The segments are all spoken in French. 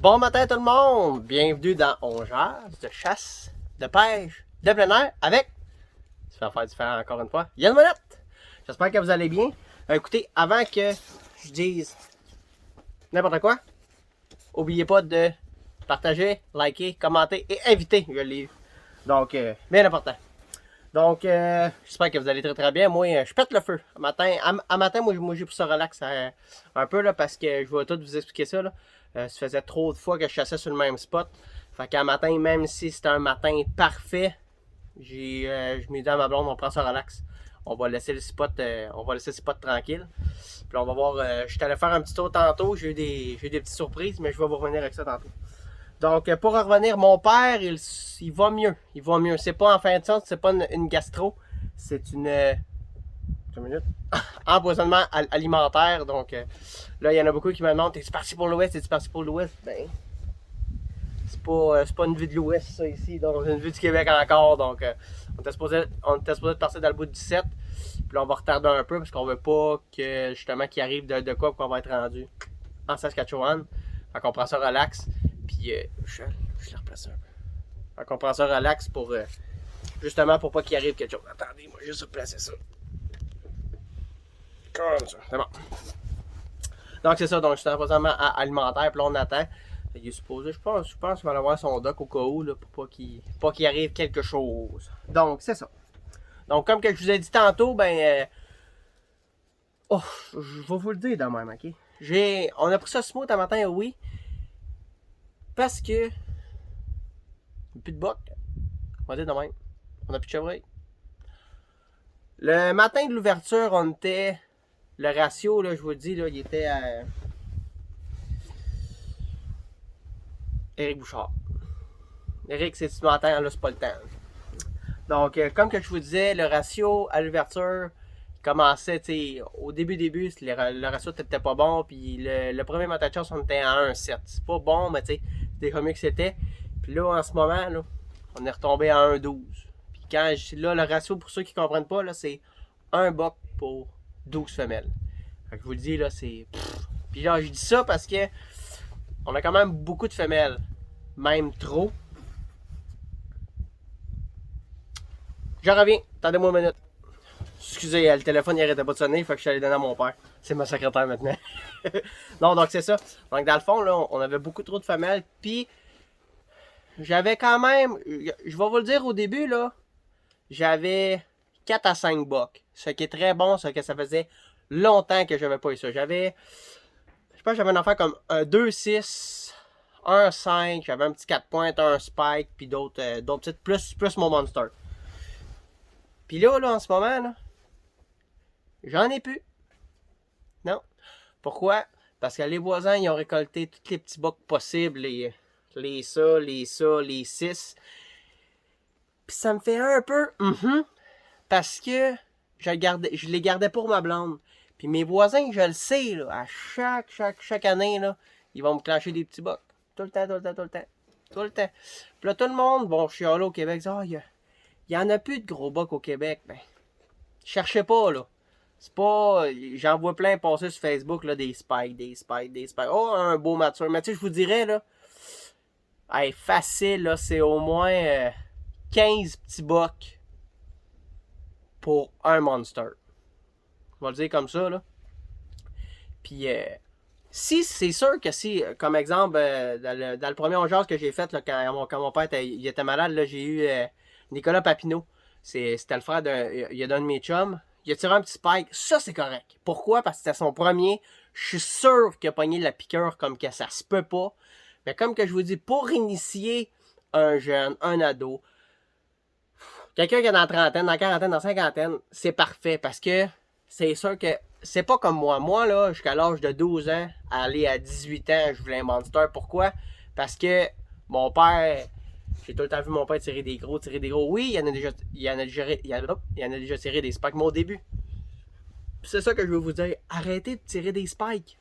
Bon matin tout le monde! Bienvenue dans On jase de chasse, de pêche, de plein air avec, je vais faire différent encore une fois, Yann Monette! J'espère que vous allez bien. Écoutez, avant que je dise n'importe quoi, n'oubliez pas de partager, liker, commenter et inviter, je l'ai eu. Donc, bien important. Donc, j'espère que vous allez très très bien. Moi, je pète le feu. À matin, moi j'ai pris ça relax un peu là, parce que je vais tout vous expliquer ça. Là. Ça faisait trop de fois que je chassais sur le même spot. Fait qu'à matin, même si c'était un matin parfait, je m'ai dit à ma blonde, on prend ça relax. On va laisser le spot tranquille. Puis on va voir. Je suis allé faire un petit tour tantôt. J'ai eu des petites surprises, mais je vais vous revenir avec ça tantôt. Donc, pour revenir, mon père, il va mieux. Il va mieux. C'est pas en fin de compte, c'est pas une gastro. C'est une. 2 minutes. Empoisonnement alimentaire. Donc, là, il y en a beaucoup qui me demandent, es-tu parti pour l'Ouest? Es-tu parti pour l'Ouest? Ben, c'est pas une vue de l'Ouest, ça, ici. Donc, c'est une vue du Québec encore. Donc, on était supposé partir dans le bout du 17. Puis là, on va retarder un peu parce qu'on veut pas que, justement, qu'il arrive de quoi qu'on va être rendu en Saskatchewan. Fait qu'on prend ça relax. Puis, je l'ai replacé un peu. Fait qu'on prend ça relax pour, justement, pour pas qu'il arrive quelque chose. Attendez, moi, juste replacer ça. Comme ça, c'est bon. Donc, c'est ça. Donc, je suis en empoisonnement alimentaire. Puis là, on attend. Il est supposé, je pense qu'il va avoir son doc au cas où, là, pour pas qu'il arrive quelque chose. Donc, c'est ça. Donc, comme que je vous ai dit tantôt, ben, je vais vous le dire de même, ok? On a pris ça smooth un matin, oui. Parce que. Plus de boc. On va dire de même. On a plus de chevreuil. Le matin de l'ouverture, on était. Le ratio, là, je vous le dis, là, il était à. Éric Bouchard. Éric, c'est ce matin, là, c'est pas le temps. Donc, comme que je vous disais, le ratio à l'ouverture commençait, tu sais, au début, le ratio n'était pas bon, puis le premier matin de chasse, on était à 1,7. C'est pas bon, mais tu sais, c'était comme que c'était. Puis là, en ce moment, là, on est retombé à 1,12. Puis là, le ratio, pour ceux qui ne comprennent pas, là, c'est 1 boc pour 12 femelles. Fait que je vous le dis, là, c'est. Puis là, je dis ça parce que on a quand même beaucoup de femelles. Même trop. Je reviens. Attendez-moi une minute. Excusez, le téléphone il arrêtait pas de sonner, fait que je suis allé donner à mon père. C'est ma secrétaire maintenant. Non, donc c'est ça. Donc dans le fond, là, on avait beaucoup trop de femelles. Puis j'avais quand même. Je vais vous le dire au début, là. J'avais 4 à 5 bocs. Ce qui est très bon, ce que ça faisait longtemps que j'avais pas eu ça. Je pense que j'avais un affaire comme un 2-6, un 5, j'avais un petit 4 pointes, un spike, puis d'autres petites, plus mon monster. Puis là, en ce moment, là, j'en ai plus. Non. Pourquoi? Parce que les voisins, ils ont récolté tous les petits bocs possibles, les 6. Puis ça me fait un peu, parce que je les gardais pour ma blonde. Puis mes voisins, je le sais, là, à chaque année, là, ils vont me clencher des petits bocs. Tout le temps. Puis là, tout le monde, bon, je suis là au Québec, il y en a plus de gros bocs au Québec. Ben, cherchez pas, là. C'est pas. J'en vois plein passer sur Facebook, là, des spikes. Oh, un beau mature. Mais tu sais, je vous dirais, là. Hey, facile, là, c'est au moins 15 petits bocs pour un monster. On va le dire comme ça, là. Puis, si c'est sûr que si, comme exemple, dans le premier ongeage que j'ai fait, là, quand mon père il était malade, là, j'ai eu Nicolas Papineau. C'était le frère d'un de mes chums. Il a tiré un petit spike. Ça, c'est correct. Pourquoi? Parce que c'était son premier. Je suis sûr qu'il a pogné la piqûre comme que ça se peut pas. Mais comme que je vous dis, pour initier un jeune, un ado, quelqu'un qui est dans la trentaine, dans la quarantaine, dans la cinquantaine, c'est parfait parce que c'est sûr que c'est pas comme moi. Moi, là, jusqu'à l'âge de 12 ans, à aller à 18 ans, je voulais un monster. Pourquoi? Parce que mon père, j'ai tout le temps vu mon père tirer des gros. Oui, il y en a déjà tiré des spikes, mais au début. C'est ça que je veux vous dire. Arrêtez de tirer des spikes.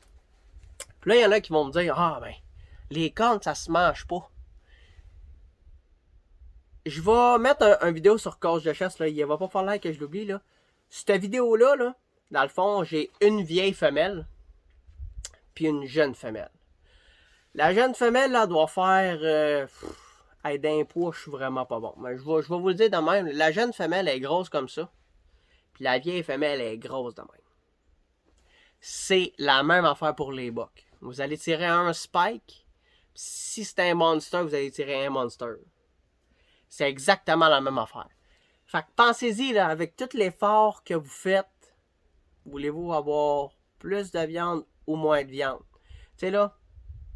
Puis là, il y en a qui vont me dire, ben, les cornes, ça se mange pas. Je vais mettre un vidéo sur cage de chasse, là. Il va pas falloir que je l'oublie, là. Cette vidéo-là, là, dans le fond, j'ai une vieille femelle, puis une jeune femelle. La jeune femelle, là, doit faire... hey, d'un poids, je suis vraiment pas bon. Mais je vais vous le dire de même. La jeune femelle est grosse comme ça. Puis la vieille femelle est grosse de même. C'est la même affaire pour les bocs. Vous allez tirer un spike. Si c'est un monster, vous allez tirer un monster. C'est exactement la même affaire. Fait que pensez-y, là, avec tout l'effort que vous faites, voulez-vous avoir plus de viande ou moins de viande? Tu sais, là,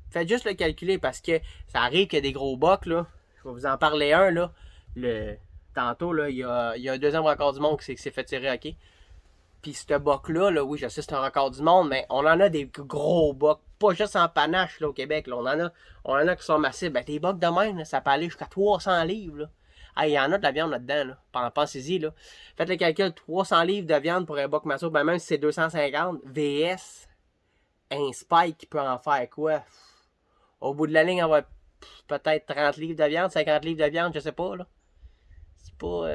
faites juste le calculer parce que ça arrive qu'il y a des gros bocs, là. Je vais vous en parler un, là. Tantôt, là, il y a un deuxième record du monde qui s'est fait tirer, ok? Puis ce boc-là, là, oui, je sais, c'est un record du monde, mais on en a des gros bocs. Pas juste en panache, là, au Québec. Là. On en a qui sont massifs. Ben, des bocs de même, là, ça peut aller jusqu'à 300 livres, là. Ah, il y en a de la viande là-dedans, là. Pensez-y, là. Faites le calcul, 300 livres de viande pour un boc massif, ben même si c'est 250, VS, un spike qui peut en faire quoi? Au bout de la ligne, on va peut-être 30 livres de viande, 50 livres de viande, je sais pas, là. C'est pas...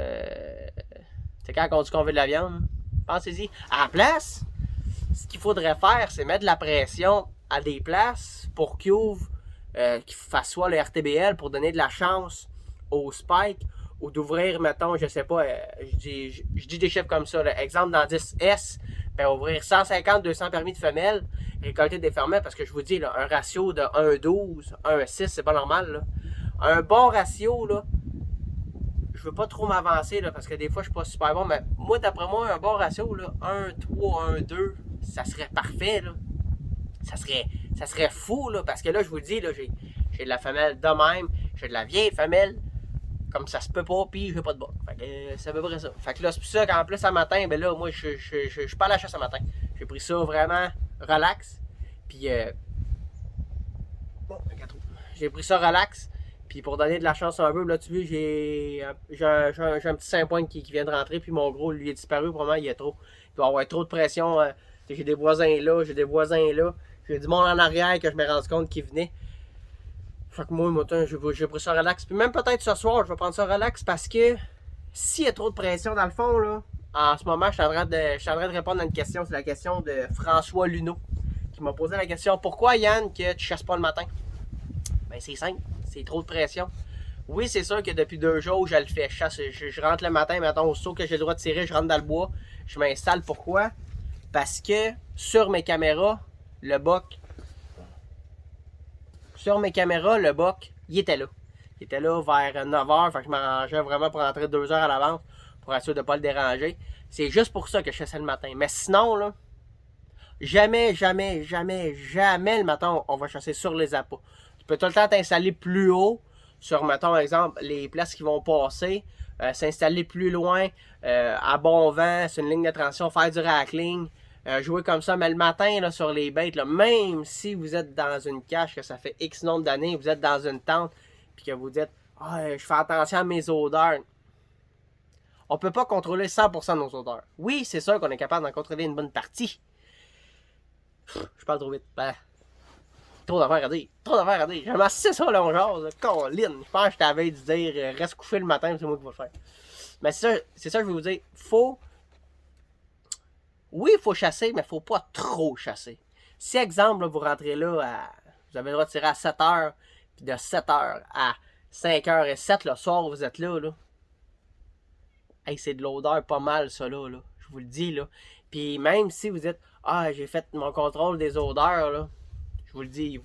C'est quand on dit qu'on veut de la viande. Pensez-y. À la place, ce qu'il faudrait faire, c'est mettre de la pression à des places pour qu'ils ouvrent, qu'ils fassent soit le RTBL pour donner de la chance au spike ou d'ouvrir, mettons, je sais pas, je dis des chiffres comme ça. Là. Exemple, dans 10S, ben, ouvrir 150-200 permis de femelles, récolter des femelles, parce que je vous dis, là, un ratio de 1,12, 1,6, c'est pas normal. Là. Un bon ratio, là, je veux pas trop m'avancer, là, parce que des fois, je suis pas super bon, mais moi, d'après moi, un bon ratio, là, 1,3, 1,2, ça serait parfait, là. Ça serait fou, là, parce que là, je vous dis, là, j'ai de la femelle de même, j'ai de la vieille femelle, comme ça se peut pas, puis j'ai pas de bas. Fait que c'est à peu près ça. Fait que là, c'est pour ça qu'en plus, ce matin, ben là, moi, je suis pas à la chasse ce matin. J'ai pris ça vraiment relax, puis bon, j'ai pris ça relax, puis pour donner de la chance un peu, là, tu vois, j'ai un petit 5 points qui vient de rentrer, puis mon gros, lui, est disparu, probablement, il doit avoir trop de pression. J'ai des voisins là, j'ai du monde en arrière que je me rendu compte qui venait. Fait que moi, j'ai pris ça relax. Puis même peut-être ce soir, je vais prendre ça relax parce que s'il y a trop de pression dans le fond, là, en ce moment, je suis en train de répondre à une question. C'est la question de François Luneau qui m'a posé la question: pourquoi, Yann, que tu chasses pas le matin? Ben, c'est simple. C'est trop de pression. Oui, c'est sûr que depuis 2 jours, je le fais. Je rentre le matin, mettons, aussitôt que j'ai le droit de tirer, je rentre dans le bois. Je m'installe. Pourquoi? Parce que sur mes caméras, le boc, il était là. Il était là vers 9h, fait que je m'arrangeais vraiment pour rentrer 2 heures à l'avance pour être sûr de ne pas le déranger. C'est juste pour ça que je chassais le matin. Mais sinon, là, jamais le matin, on va chasser sur les appâts. Tu peux tout le temps t'installer plus haut sur, mettons, exemple, les places qui vont passer, s'installer plus loin, à bon vent, sur une ligne de transition, faire du rackling, jouer comme ça. Mais le matin, là, sur les bêtes, là, même si vous êtes dans une cache, que ça fait X nombre d'années, vous êtes dans une tente, puis que vous dites « Ah, je fais attention à mes odeurs », on peut pas contrôler 100% de nos odeurs. Oui, c'est sûr qu'on est capable d'en contrôler une bonne partie. Je parle trop vite. Ben, trop d'affaires à dire. J'aime assez ça, là, on jase. Colline. Je pense que je t'avais dit de dire reste couché le matin, c'est moi qui vais le faire. Mais c'est ça que je vais vous dire. Oui, il faut chasser, mais il faut pas trop chasser. Si, exemple, là, vous rentrez là, vous avez le droit de tirer à 7h, puis de 7h à 5h07 le soir, vous êtes là. Hey, c'est de l'odeur pas mal, ça, là. Je vous le dis, là. Puis même si vous dites « Ah, j'ai fait mon contrôle des odeurs, là », je vous le dis,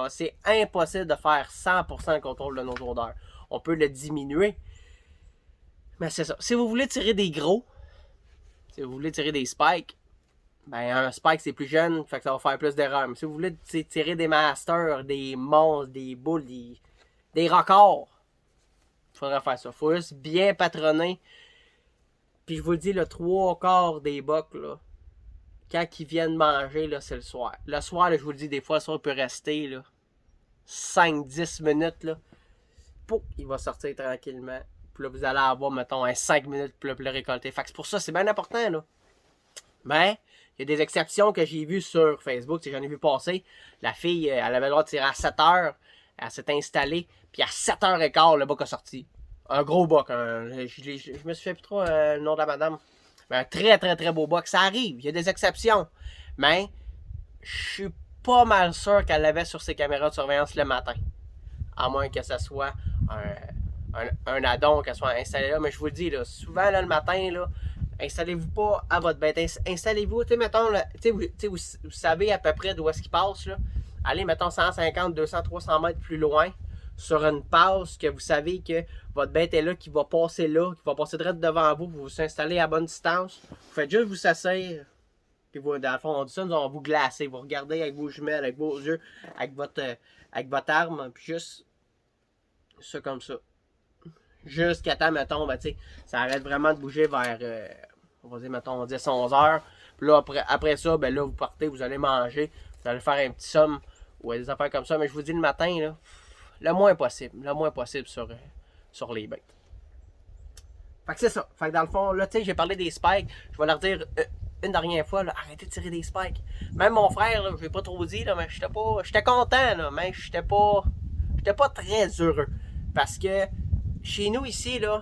c'est impossible de faire 100% le contrôle de nos odeurs. On peut le diminuer. Mais c'est ça. Si vous voulez tirer des gros, si vous voulez tirer des spikes, ben un spike c'est plus jeune, fait que ça va faire plus d'erreurs. Mais si vous voulez tirer des masters, des monstres, des boules, des records, il faudrait faire ça. Il faut juste bien patronner. Puis je vous le dis, le 3/4 des bocs, là, quand ils viennent manger, là, c'est le soir. Le soir, là, je vous le dis, des fois, le soir, il peut rester là, 5-10 minutes. Là. Pouf, il va sortir tranquillement. Puis là, vous allez avoir, mettons, un 5 minutes pour le récolter. Fait que c'est pour ça, c'est bien important. Là. Mais, il y a des exceptions que j'ai vues sur Facebook. J'en ai vu passer. La fille, elle avait le droit de tirer à 7h. Elle s'est installée. Puis à 7h15, le boc a sorti. Un gros boc. Je me suis fait plus trop le nom de la madame. Mais un très, très, très beau boc. Ça arrive. Il y a des exceptions. Mais, je suis pas mal sûr qu'elle l'avait sur ses caméras de surveillance le matin. À moins que ce soit un addon qu'elle soit installé là. Mais je vous le dis, là, souvent là, le matin, là, installez-vous pas à votre bête. Installez-vous, tu sais, mettons, vous savez à peu près d'où est-ce qu'il passe. Là. Allez, mettons 150, 200, 300 mètres plus loin sur une passe que vous savez que votre bête est là, qui va passer direct devant vous, vous vous installez à bonne distance. Vous faites juste vous s'asseoir. Puis vous, dans le fond, on dit ça, nous on va vous glacer. Vous regardez avec vos jumelles, avec vos yeux, avec votre arme, puis juste ça comme ça. Jusqu'à temps, mettons, ben, ça arrête vraiment de bouger vers, on va dire, mettons, 10-11 heures. Puis là, après ça, ben là, vous partez, vous allez manger, vous allez faire un petit somme ou des affaires comme ça. Mais je vous dis le matin, là, le moins possible sur les bêtes. Fait que c'est ça. Fait que dans le fond, là, tu sais, j'ai parlé des spikes. Je vais leur dire une dernière fois, là, arrêtez de tirer des spikes. Même mon frère, là, je l'ai pas trop dit, là, mais j'étais content, là, mais j'étais pas très heureux. Parce que chez nous ici, là,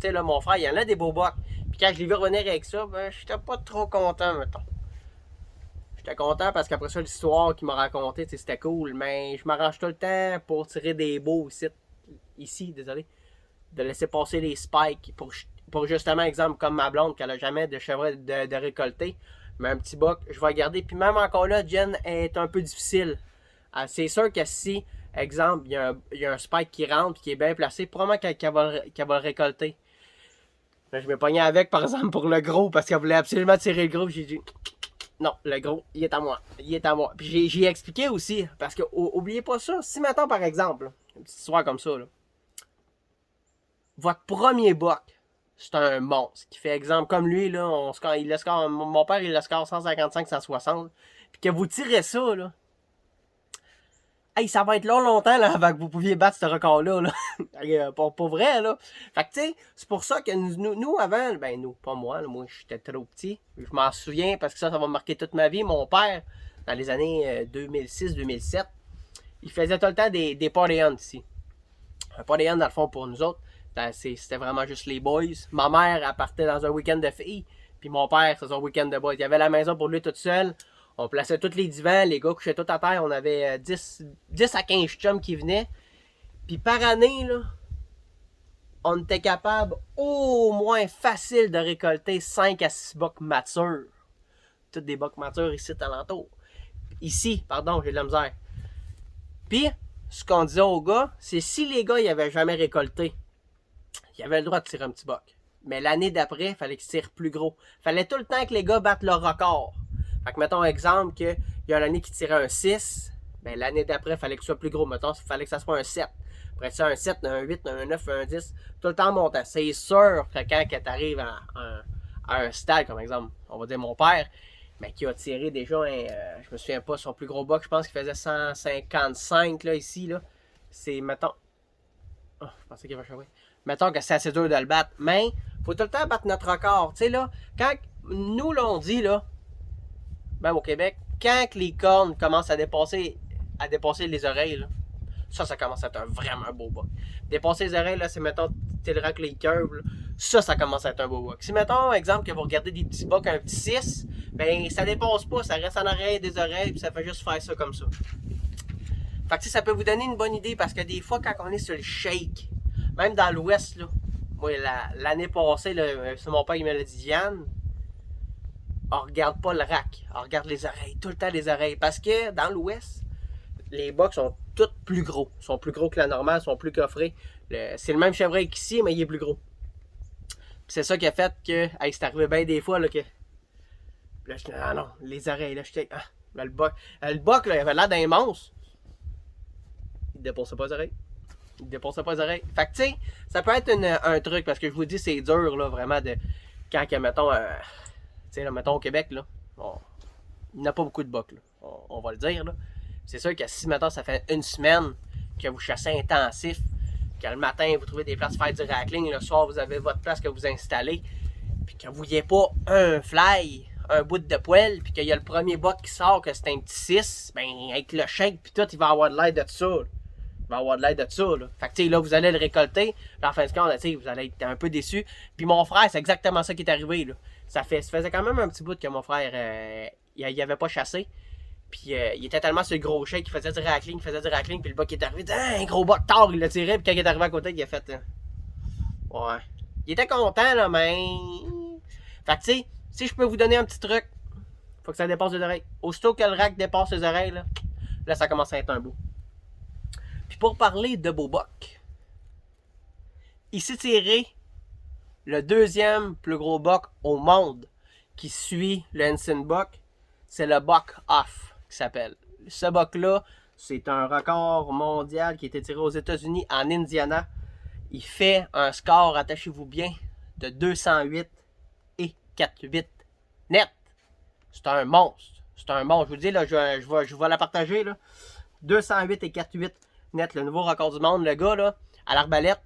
là, mon frère, il y en a des beaux bocs. Puis quand je l'ai vu revenir avec ça, ben, j'étais pas trop content, mettons. J'étais content parce qu'après ça, l'histoire qu'il m'a racontée, c'était cool. Mais je m'arrange tout le temps pour tirer des beaux ici, désolé. De laisser passer les spikes pour justement, exemple, comme ma blonde, qu'elle a jamais de chevreuil de récolter. Mais un petit boc, je vais garder. Puis même encore là, Jen est un peu difficile. C'est sûr que si, exemple, il y a un spike qui rentre, qui est bien placé, probablement qu'elle va le récolter. Mais je m'ai pogné avec, par exemple, pour le gros, parce qu'elle voulait absolument tirer le gros. J'ai dit, non, le gros, il est à moi. Il est à moi. Puis j'ai expliqué aussi, parce que, oubliez pas ça, si maintenant, par exemple, une petite histoire comme ça, là, votre premier boc, c'est un monstre. Qui fait exemple, comme lui, là, mon père, il le score 155-160. Puis que vous tirez ça, là. Hey, ça va être longtemps là, avant que vous pouviez battre ce record-là. Là. Pour vrai, là. Fait que, tu sais, c'est pour ça que nous, avant, ben, nous, pas moi, là, moi, j'étais trop petit. Je m'en souviens parce que ça va marquer toute ma vie. Mon père, dans les années 2006-2007, il faisait tout le temps des party hunt ici. Un party hunt, dans le fond, pour nous autres, c'était vraiment juste les boys. Ma mère, elle partait dans un week-end de filles. Puis mon père, c'était un week-end de boys. Il y avait la maison pour lui tout seul. On plaçait tous les divans, les gars couchaient tout à terre. On avait 10 à 15 chums qui venaient. Puis par année, là, on était capable au moins facile de récolter 5 à 6 bocs matures. Toutes des bocs matures ici alentour. Ici, pardon, j'ai de la misère. Puis, ce qu'on disait aux gars, c'est si les gars ils avaient jamais récolté, ils avaient le droit de tirer un petit boc. Mais l'année d'après, il fallait qu'ils tirent plus gros. Il fallait tout le temps que les gars battent leur record. Fait que mettons exemple qu'il y a l'année qui tirait un 6, ben l'année d'après, il fallait que ce soit plus gros. Mettons, il fallait que ça soit un 7. Après ça, un 7, un 8, un 9, un 10, tout le temps montant. C'est sûr que quand tu arrives à un stade, comme exemple, on va dire mon père, mais qui a tiré déjà je me souviens pas, son plus gros boc, je pense qu'il faisait 155 là, ici. Là. C'est, mettons. Oh, je pensais qu'il va changer. Mettons que c'est assez dur de le battre. Mais, faut tout le temps battre notre record. Tu sais, là, quand nous l'on dit, là, même au Québec, quand les cornes commencent à dépasser les oreilles, là, ça commence à être un vraiment beau boc. Dépasser les oreilles, là, c'est, mettons, t'es le rock les curves, là, ça commence à être un beau boc. Si, mettons, exemple, que vous regardez des petits bocs, un petit 6, ben, ça dépasse pas, ça reste en arrière des oreilles, puis ça fait juste faire ça comme ça. Fait que, ça peut vous donner une bonne idée, parce que des fois, quand on est sur le shake, même dans l'ouest, là, moi, l'année passée, là, c'est mon père qui me l'a dit, Diane, on regarde pas le rack, on regarde les oreilles, tout le temps les oreilles. Parce que dans l'ouest, les bocs sont tous plus gros. Ils sont plus gros que la normale, ils sont plus coffrés. C'est le même chevreuil qu'ici, mais il est plus gros. Puis c'est ça qui a fait que, hey, c'est arrivé bien des fois, là, que. Là, je dis, ah non, les oreilles, là, j'étais. Ah, là, le boc, là, il avait l'air d'un monstre. Il dépassait pas les oreilles. Fait que, tu sais, ça peut être un truc, parce que je vous dis, c'est dur, là, vraiment, de. Quand, mettons. Tu sais, là, mettons au Québec, là, il n'y a pas beaucoup de bocs, là. On va le dire, là. C'est sûr que si, mettons, ça fait une semaine que vous chassez intensif, que le matin, vous trouvez des places pour faire du rackling, le soir, vous avez votre place que vous installez, puis que vous n'ayez pas un fly, un bout de poêle, puis qu'il y a le premier boc qui sort, que c'est un petit 6, ben, avec le shake, puis tout, il va avoir de l'aide de ça, là. Il va avoir de l'aide de ça, là. Fait que, tu sais, là, vous allez le récolter, puis en fin de compte, tu sais, vous allez être un peu déçu. Puis mon frère, c'est exactement ça qui est arrivé, là. Ça faisait quand même un petit bout que mon frère, il avait pas chassé. Puis il était tellement sur le gros chèque qu'il faisait du rackling, puis le buck est arrivé, un gros buck tard, il l'a tiré, puis quand il est arrivé à côté, il a fait. Ouais. Il était content, là, mais. Fait que, tu sais, si je peux vous donner un petit truc, faut que ça dépasse les oreilles. Aussitôt que le rack dépasse les oreilles, là ça commence à être un beau. Puis pour parler de beau buck, il s'est tiré le deuxième plus gros buck au monde qui suit le Ensign Buck. C'est le Buck Off qui s'appelle. Ce buck-là, c'est un record mondial qui a été tiré aux États-Unis, en Indiana. Il fait un score, attachez-vous bien, de 208 et 4,8 net. C'est un monstre. C'est un monstre. Je vous dis, là, je vais la partager. Là. 208 et 4,8 net, le nouveau record du monde. Le gars, là, à l'arbalète,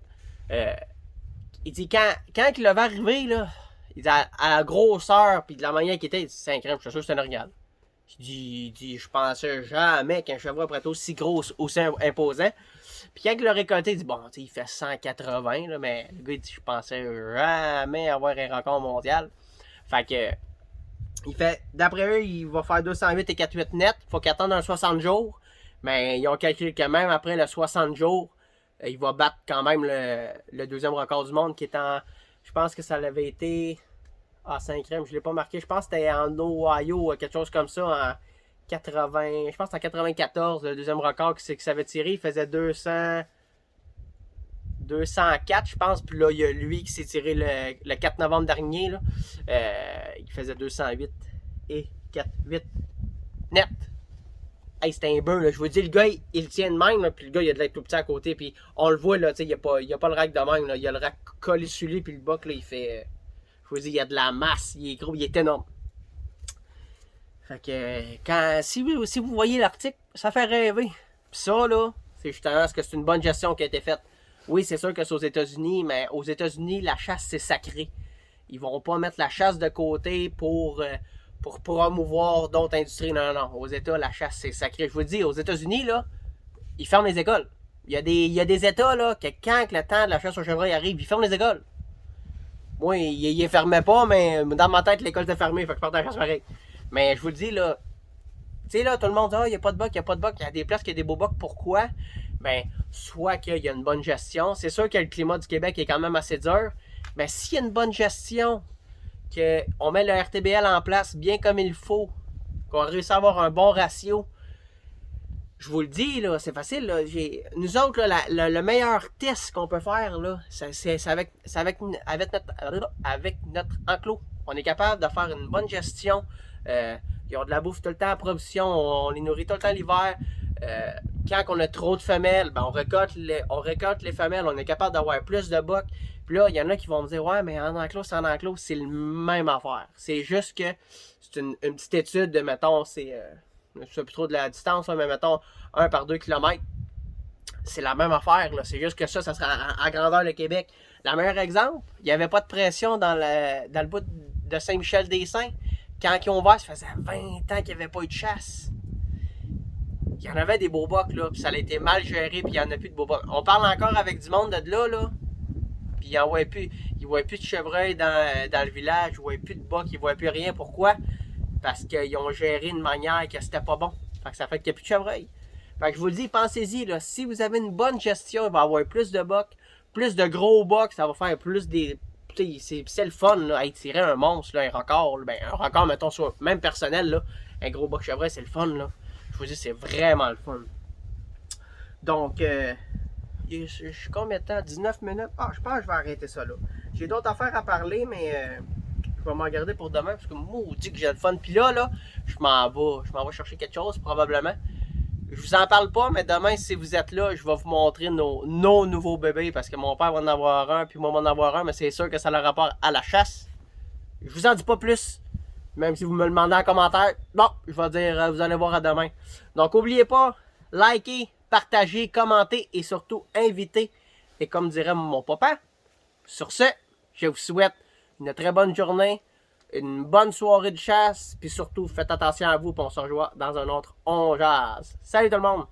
il dit, quand il va arriver, là, il dit, à la grosseur, puis de la manière qu'il était, il dit, c'est incroyable, je suis sûr que c'est un original. Il dit, je pensais jamais qu'un chevreuil pourrait être aussi gros, aussi imposant. Puis quand il l'a récolté, il dit, bon, tu sais, il fait 180, là, mais le gars, il dit, je pensais jamais avoir un record mondial. Fait que, il fait, d'après eux, il va faire 208 et 4,8 net. Faut qu'il attende un 60 jours. Mais ils ont calculé que même après le 60 jours, il va battre quand même le deuxième record du monde qui est en, je pense que ça l'avait été, 5e, je l'ai pas marqué, je pense que c'était en Ohio, quelque chose comme ça, en 80, je pense que c'était en 94, le deuxième record qui s'avait tiré, il faisait 204, je pense, puis là, il y a lui qui s'est tiré le 4 novembre dernier, là, il faisait 208 et 4,8 net. Hey, c'était un beurre, là. Je vous dis, le gars, il tient de même, là, puis le gars, il a de l'air tout petit à côté, puis on le voit, là, tu sais, il n'y a pas le rack de même, là, il y a le rack collé sur lui, puis le buck, là, il fait, je vous dis, il y a de la masse, il est gros, il est énorme. Fait que, si vous voyez l'article, ça fait rêver. Puis ça, là, c'est justement parce que c'est une bonne gestion qui a été faite. Oui, c'est sûr que c'est aux États-Unis, mais aux États-Unis, la chasse, c'est sacré. Ils vont pas mettre la chasse de côté pour promouvoir d'autres industries. Non, non, non. Aux États, la chasse, c'est sacré. Je vous le dis, aux États-Unis, là, ils ferment les écoles. Il y a des États, là, que quand le temps de la chasse au chevreuil arrive, ils ferment les écoles. Moi, ils les fermaient pas, mais dans ma tête, l'école était fermée, fait que je partais à la chasse pareil. Mais je vous le dis, là, tu sais, là, tout le monde dit, il n'y a pas de buck, il y a des places qui a des beaux bucks. Pourquoi? Ben, soit qu'il y a une bonne gestion. C'est sûr que le climat du Québec est quand même assez dur. Mais s'il y a une bonne gestion, qu'on met le RTBL en place bien comme il faut, qu'on réussit à avoir un bon ratio, je vous le dis, là, c'est facile. Là, nous autres, là, le meilleur test qu'on peut faire, là, c'est avec notre enclos. On est capable de faire une bonne gestion. Ils ont de la bouffe tout le temps à provision. On les nourrit tout le temps l'hiver. Quand on a trop de femelles, ben on récolte les femelles. On est capable d'avoir plus de bucks. Puis là, il y en a qui vont me dire, ouais, mais en enclos, c'est le même affaire. C'est juste que c'est une petite étude de, mettons, je ne sais plus trop de la distance, mais mettons 1 par 2 km. C'est la même affaire, là. C'est juste que ça sera à grandeur le Québec. Le meilleur exemple, il n'y avait pas de pression dans le bout de Saint-Michel-des-Saints. Quand ils ont ouvert, ça faisait 20 ans qu'il n'y avait pas eu de chasse. Il y en avait des beaux bucks, là, puis ça a été mal géré, puis il n'y en a plus de beaux bucks. On parle encore avec du monde de là, puis ils ne voient plus de chevreuil dans le village, ils ne voient plus de bucks, ils ne voient plus rien. Pourquoi? Parce qu'ils ont géré une manière que c'était pas bon. Fait que ça fait qu'il n'y a plus de chevreuil. Fait que je vous le dis, pensez-y, là, si vous avez une bonne gestion, il va y avoir plus de bucks, plus de gros bucks, ça va faire plus des... C'est le fun, là, à tirer un monstre, là, un record. Ben, un record, mettons, soit même personnel, là, un gros buck chevreuil, c'est le fun, là. Je vous dis, c'est vraiment le fun. Donc, je suis combien de temps? 19 minutes? Ah, je pense que je vais arrêter ça, là. J'ai d'autres affaires à parler, mais je vais m'en garder pour demain, parce que moi, on dit que j'ai le fun. Puis là, je m'en vais chercher quelque chose, probablement. Je vous en parle pas, mais demain, si vous êtes là, je vais vous montrer nos nouveaux bébés, parce que mon père va en avoir un, puis moi, va en avoir un, mais c'est sûr que ça a le rapport à la chasse. Je vous en dis pas plus, même si vous me le demandez en commentaire. Bon, je vais dire, vous allez voir à demain. Donc, n'oubliez pas, likez, partagez, commentez et surtout, invitez. Et comme dirait mon papa, sur ce, je vous souhaite une très bonne journée, une bonne soirée de chasse, puis surtout, faites attention à vous, puis on se rejoint dans un autre On Jase. Salut tout le monde!